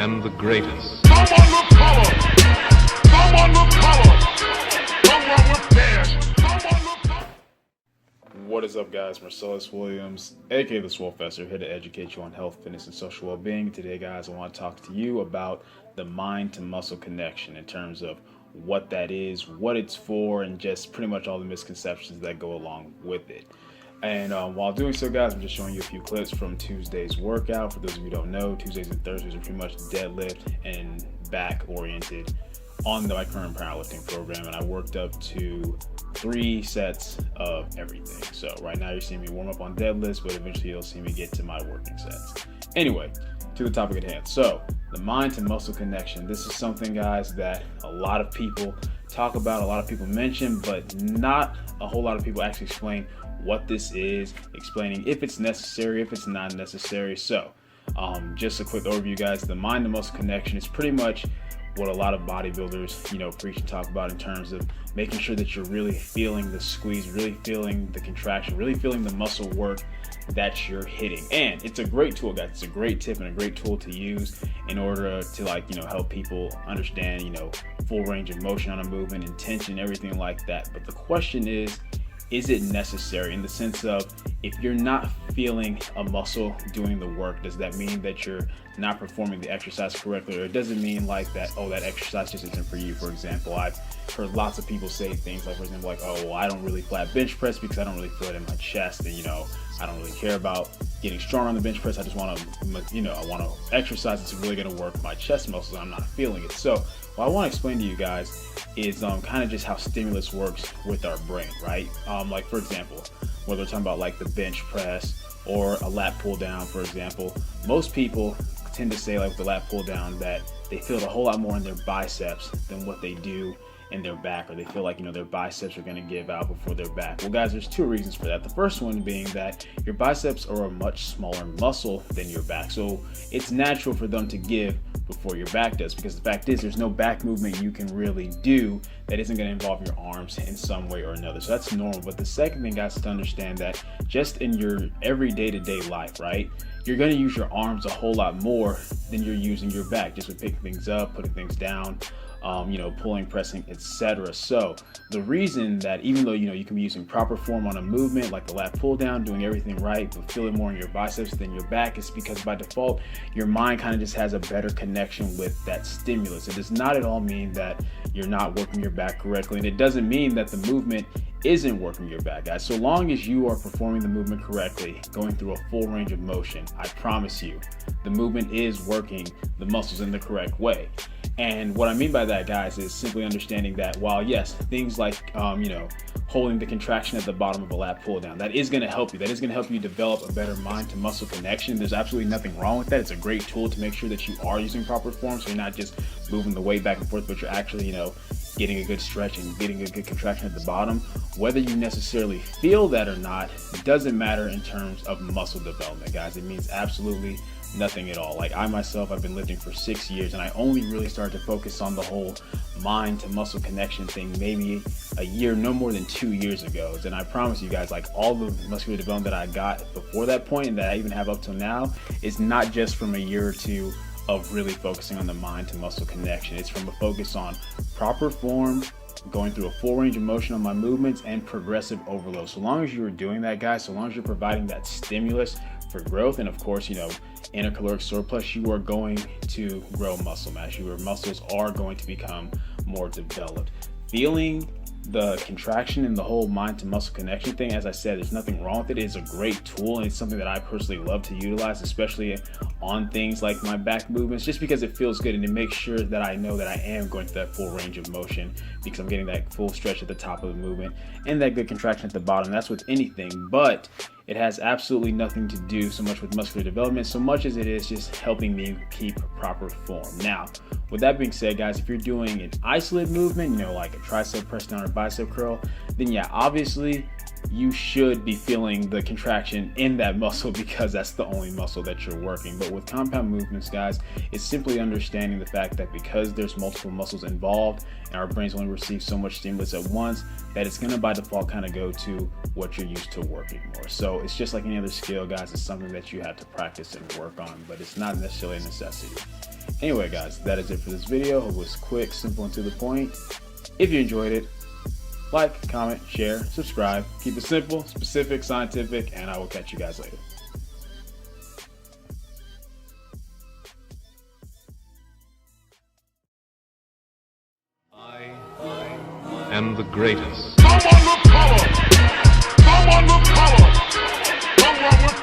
and the greatest. Someone with color! Someone with color! Someone with dash! Someone with color! What is up, guys? Marcellus Williams, aka TheSwolefessor, here to educate you on health, fitness, and social well-being. Today, guys, I want to talk to you about the mind-to-muscle connection in terms of what that is, what it's for, and just pretty much all the misconceptions that go along with it. And while doing so, guys, I'm just showing you a few clips from Tuesday's workout. For those of you who don't know, Tuesdays and Thursdays are pretty much deadlift and back oriented on my current powerlifting program, and I worked up to 3 sets of everything. So right now you're seeing me warm up on deadlifts, but eventually you'll see me get to my working sets. Anyway, to the topic at hand. So the mind to muscle connection. This is something, guys, that a lot of people talk about, a lot of people mention, but not a whole lot of people actually explain what this is, explaining if it's necessary, if it's not necessary. So just a quick overview, guys. The mind to muscle connection is pretty much what a lot of bodybuilders, preach and talk about in terms of making sure that you're really feeling the squeeze, really feeling the contraction, really feeling the muscle work that you're hitting. And it's a great tool, guys. It's a great tip and a great tool to use in order to help people understand, full range of motion on a movement, intention, everything like that. But the question is it necessary, in the sense of, if you're not feeling a muscle doing the work, does that mean that you're not performing the exercise correctly? Or it doesn't mean like that, that exercise just isn't for you. For example, I've heard lots of people say things like, for example, I don't really flat bench press because I don't really feel it in my chest, and I don't really care about getting strong on the bench press. I just want to, I want to exercise that's really going to work my chest muscles, and I'm not feeling it. So what I want to explain to you guys is kind of just how stimulus works with our brain, right? Like, for example, whether we're talking about like the bench press or a lat pull down, for example, most people tend to say, like with the lat pull down, that they feel it a whole lot more in their biceps than what they do in their back, or they feel like their biceps are going to give out before their back. Well, guys, there's 2 reasons for that. The first one being that your biceps are a much smaller muscle than your back, so it's natural for them to give before your back does, because the fact is there's no back movement you can really do that isn't going to involve your arms in some way or another. So that's normal. But the second thing, guys, is to understand that just in your every day-to-day life, right, you're going to use your arms a whole lot more than you're using your back, just with picking things up, putting things down, pulling, pressing, etc. So the reason that, even though you can be using proper form on a movement like the lat pull down, doing everything right, but feeling more in your biceps than your back, is because by default your mind kind of just has a better connection with that stimulus. It does not at all mean that you're not working your back correctly, and it doesn't mean that the movement isn't working your back, guys. So long as you are performing the movement correctly, going through a full range of motion, I promise you the movement is working the muscles in the correct way. And what I mean by that, guys, is simply understanding that while, yes, things like, holding the contraction at the bottom of a lat pull down, that is going to help you. That is going to help you develop a better mind to muscle connection. There's absolutely nothing wrong with that. It's a great tool to make sure that you are using proper form, so you're not just moving the weight back and forth, but you're actually, getting a good stretch and getting a good contraction at the bottom. Whether you necessarily feel that or not, it doesn't matter in terms of muscle development, guys. It means absolutely nothing at all. Like, I myself, I've been lifting for 6 years, and I only really started to focus on the whole mind to muscle connection thing maybe a year, no more than 2 years ago. And I promise you guys, like, all the muscular development that I got before that point, and that I even have up till now, is not just from a year or two of really focusing on the mind to muscle connection. It's from a focus on proper form, going through a full range of motion on my movements, and progressive overload. So long as you are doing that, guys, so long as you're providing that stimulus for growth, and of course, inner caloric surplus, you are going to grow muscle mass. Your muscles are going to become more developed. Feeling the contraction and the whole mind to muscle connection thing, as I said, there's nothing wrong with it. It's a great tool, and it's something that I personally love to utilize, especially on things like my back movements, just because it feels good, and it makes sure that I know that I am going through that full range of motion, because I'm getting that full stretch at the top of the movement and that good contraction at the bottom. That's with anything, but it has absolutely nothing to do so much with muscular development, so much as it is just helping me keep proper form. Now, with that being said, guys, if you're doing an isolated movement, like a tricep press down or bicep curl, then yeah, obviously you should be feeling the contraction in that muscle because that's the only muscle that you're working. But with compound movements, guys, it's simply understanding the fact that because there's multiple muscles involved and our brains only receive so much stimulus at once, that it's going to by default kind of go to what you're used to working more. So it's just like any other skill, guys. It's something that you have to practice and work on, but it's not necessarily a necessity. Anyway, guys, that is it for this video. It was quick, simple, and to the point. If you enjoyed it, like, comment, share, subscribe. Keep it simple, specific, scientific, and I will catch you guys later. I am the greatest. Someone with color! Someone with color! Someone with